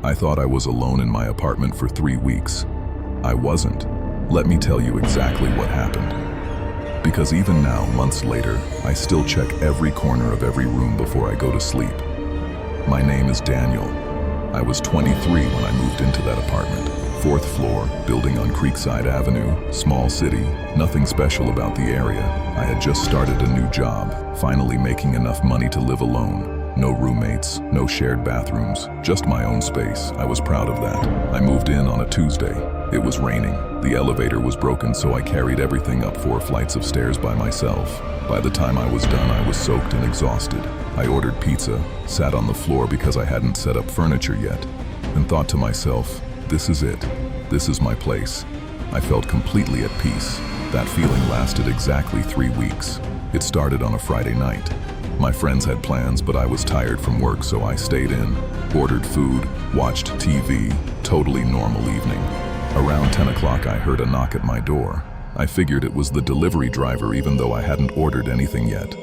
I thought I was alone in my apartment for 3 weeks. I wasn't. Let me tell you exactly what happened. Because even now, months later, I still check every corner of every room before I go to sleep. My name is Daniel. I was 23 when I moved into that apartment. 4th floor, building on Creekside Avenue, small city, nothing special about the area. I had just started a new job, finally making enough money to live alone. No roommates, no shared bathrooms, just my own space. I was proud of that. I moved in on a Tuesday. It was raining. The elevator was broken, so I carried everything up 4 flights of stairs by myself. By the time I was done, I was soaked and exhausted. I ordered pizza, sat on the floor because I hadn't set up furniture yet, and thought to myself, this is it. This is my place. I felt completely at peace. That feeling lasted exactly 3 weeks. It started on a Friday night. My friends had plans, but I was tired from work, so I stayed in, ordered food, watched TV, totally normal evening. Around 10 o'clock, I heard a knock at my door. I figured it was the delivery driver, even though I hadn't ordered anything yet.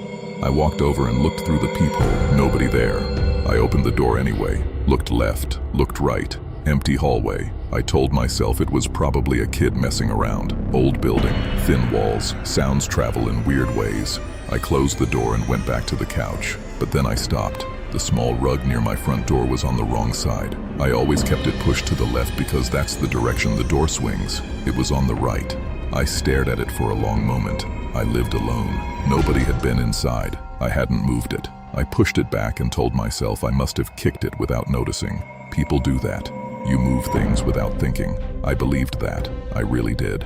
I walked over and looked through the peephole, nobody there. I opened the door anyway, looked left, looked right. Empty hallway. I told myself it was probably a kid messing around. Old building, thin walls, sounds travel in weird ways. I closed the door and went back to the couch, but then I stopped. The small rug near my front door was on the wrong side. I always kept it pushed to the left because that's the direction the door swings. It was on the right. I stared at it for a long moment. I lived alone. Nobody had been inside. I hadn't moved it. I pushed it back and told myself I must have kicked it without noticing. People do that. You move things without thinking. I believed that. I really did.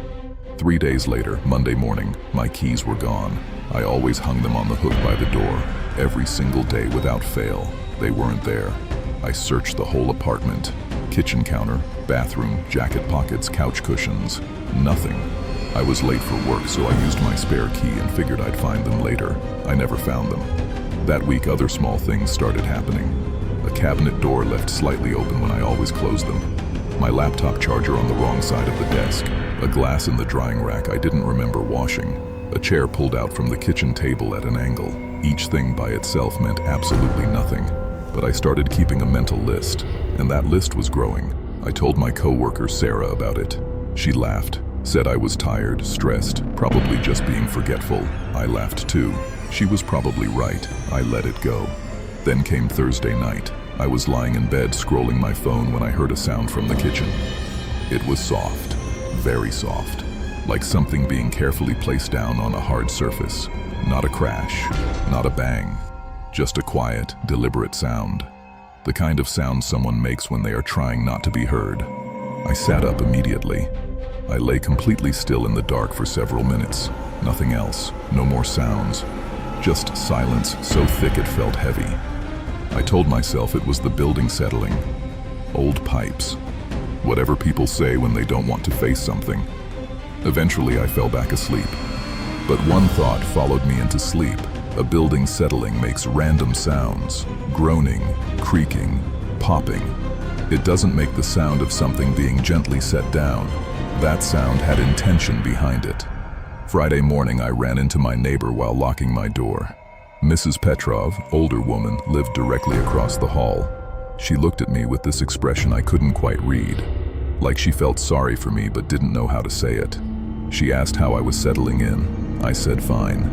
3 days later, Monday morning, my keys were gone. I always hung them on the hook by the door. Every single day without fail. They weren't there. I searched the whole apartment. Kitchen counter, bathroom, jacket pockets, couch cushions. Nothing. I was late for work, so I used my spare key and figured I'd find them later. I never found them. That week, other small things started happening. A cabinet door left slightly open when I always closed them. My laptop charger on the wrong side of the desk. A glass in the drying rack I didn't remember washing. A chair pulled out from the kitchen table at an angle. Each thing by itself meant absolutely nothing. But I started keeping a mental list, and that list was growing. I told my coworker Sarah about it. She laughed, said I was tired, stressed, probably just being forgetful. I laughed too. She was probably right. I let it go. Then came Thursday night. I was lying in bed scrolling my phone when I heard a sound from the kitchen. It was soft, very soft, like something being carefully placed down on a hard surface. Not a crash, not a bang, just a quiet, deliberate sound. The kind of sound someone makes when they are trying not to be heard. I sat up immediately. I lay completely still in the dark for several minutes. Nothing else, no more sounds. Just silence so thick it felt heavy. I told myself it was the building settling. Old pipes. Whatever people say when they don't want to face something. Eventually I fell back asleep. But one thought followed me into sleep. A building settling makes random sounds. Groaning, creaking, popping. It doesn't make the sound of something being gently set down. That sound had intention behind it. Friday morning I ran into my neighbor while locking my door. Mrs. Petrov, older woman, lived directly across the hall. She looked at me with this expression I couldn't quite read, like she felt sorry for me but didn't know how to say it. She asked how I was settling in. I said fine.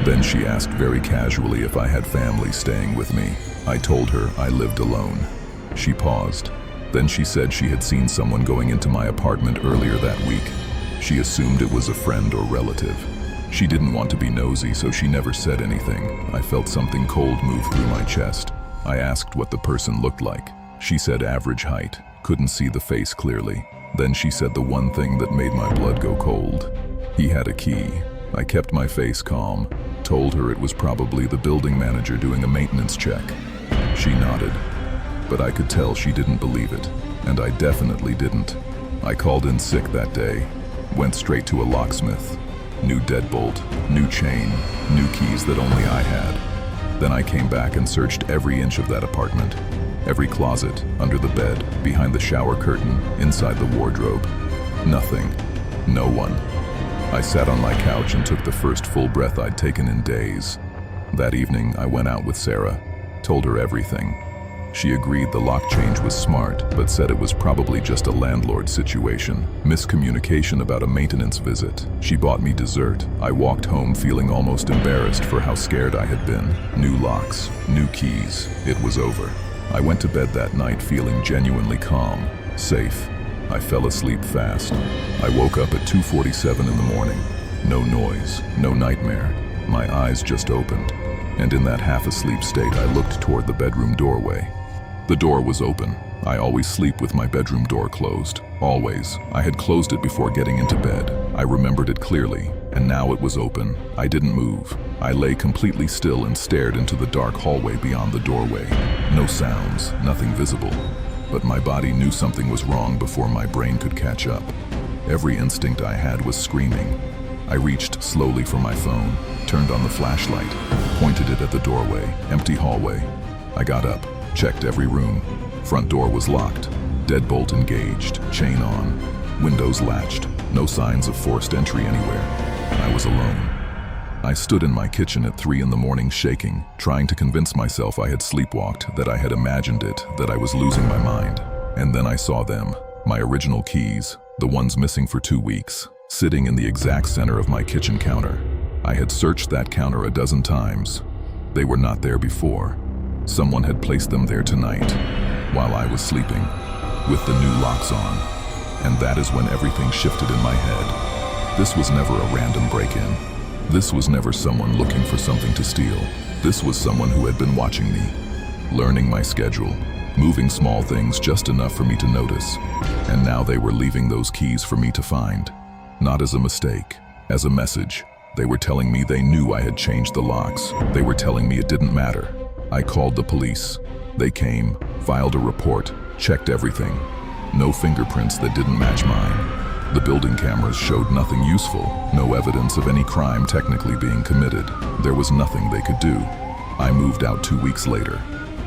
Then she asked very casually if I had family staying with me. I told her I lived alone. She paused. Then she said she had seen someone going into my apartment earlier that week. She assumed it was a friend or relative. She didn't want to be nosy, so she never said anything. I felt something cold move through my chest. I asked what the person looked like. She said average height, couldn't see the face clearly. Then she said the one thing that made my blood go cold. He had a key. I kept my face calm, told her it was probably the building manager doing a maintenance check. She nodded, but I could tell she didn't believe it, and I definitely didn't. I called in sick that day, went straight to a locksmith. New deadbolt, new chain, new keys that only I had. Then I came back and searched every inch of that apartment. Every closet, under the bed, behind the shower curtain, inside the wardrobe. Nothing. No one. I sat on my couch and took the first full breath I'd taken in days. That evening, I went out with Sarah, told her everything. She agreed the lock change was smart, but said it was probably just a landlord situation. Miscommunication about a maintenance visit. She bought me dessert. I walked home feeling almost embarrassed for how scared I had been. New locks, new keys. It was over. I went to bed that night feeling genuinely calm, safe. I fell asleep fast. I woke up at 2:47 in the morning. No noise, no nightmare. My eyes just opened. And in that half-asleep state, I looked toward the bedroom doorway. The door was open. I always sleep with my bedroom door closed. Always. I had closed it before getting into bed. I remembered it clearly, and now it was open. I didn't move. I lay completely still and stared into the dark hallway beyond the doorway. No sounds, nothing visible. But my body knew something was wrong before my brain could catch up. Every instinct I had was screaming. I reached slowly for my phone, turned on the flashlight, pointed it at the doorway, empty hallway. I got up, checked every room. Front door was locked, deadbolt engaged, chain on, windows latched, no signs of forced entry anywhere. I was alone. I stood in my kitchen at 3 in the morning shaking, trying to convince myself I had sleepwalked, that I had imagined it, that I was losing my mind. And then I saw them, my original keys, the ones missing for 2 weeks, sitting in the exact center of my kitchen counter. I had searched that counter a dozen times. They were not there before. Someone had placed them there tonight, while I was sleeping, with the new locks on. And that is when everything shifted in my head. This was never a random break-in. This was never someone looking for something to steal. This was someone who had been watching me, learning my schedule, moving small things just enough for me to notice. And now they were leaving those keys for me to find. Not as a mistake, as a message. They were telling me they knew I had changed the locks. They were telling me it didn't matter. I called the police. They came, filed a report, checked everything. No fingerprints that didn't match mine. The building cameras showed nothing useful, no evidence of any crime technically being committed. There was nothing they could do. I moved out 2 weeks later.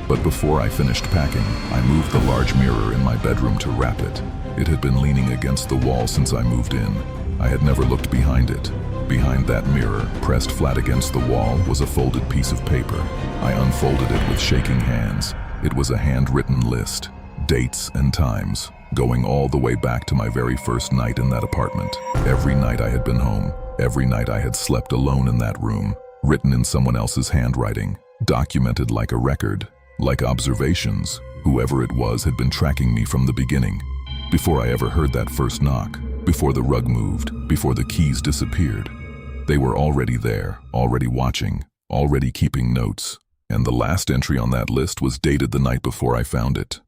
But before I finished packing, I moved the large mirror in my bedroom to wrap it. It had been leaning against the wall since I moved in. I had never looked behind it. Behind that mirror, pressed flat against the wall, was a folded piece of paper. I unfolded it with shaking hands. It was a handwritten list, dates and times, going all the way back to my very first night in that apartment. Every night I had been home, every night I had slept alone in that room, written in someone else's handwriting, documented like a record, like observations. Whoever it was had been tracking me from the beginning. Before I ever heard that first knock, before the rug moved, before the keys disappeared. They were already there, already watching, already keeping notes. And the last entry on that list was dated the night before I found it.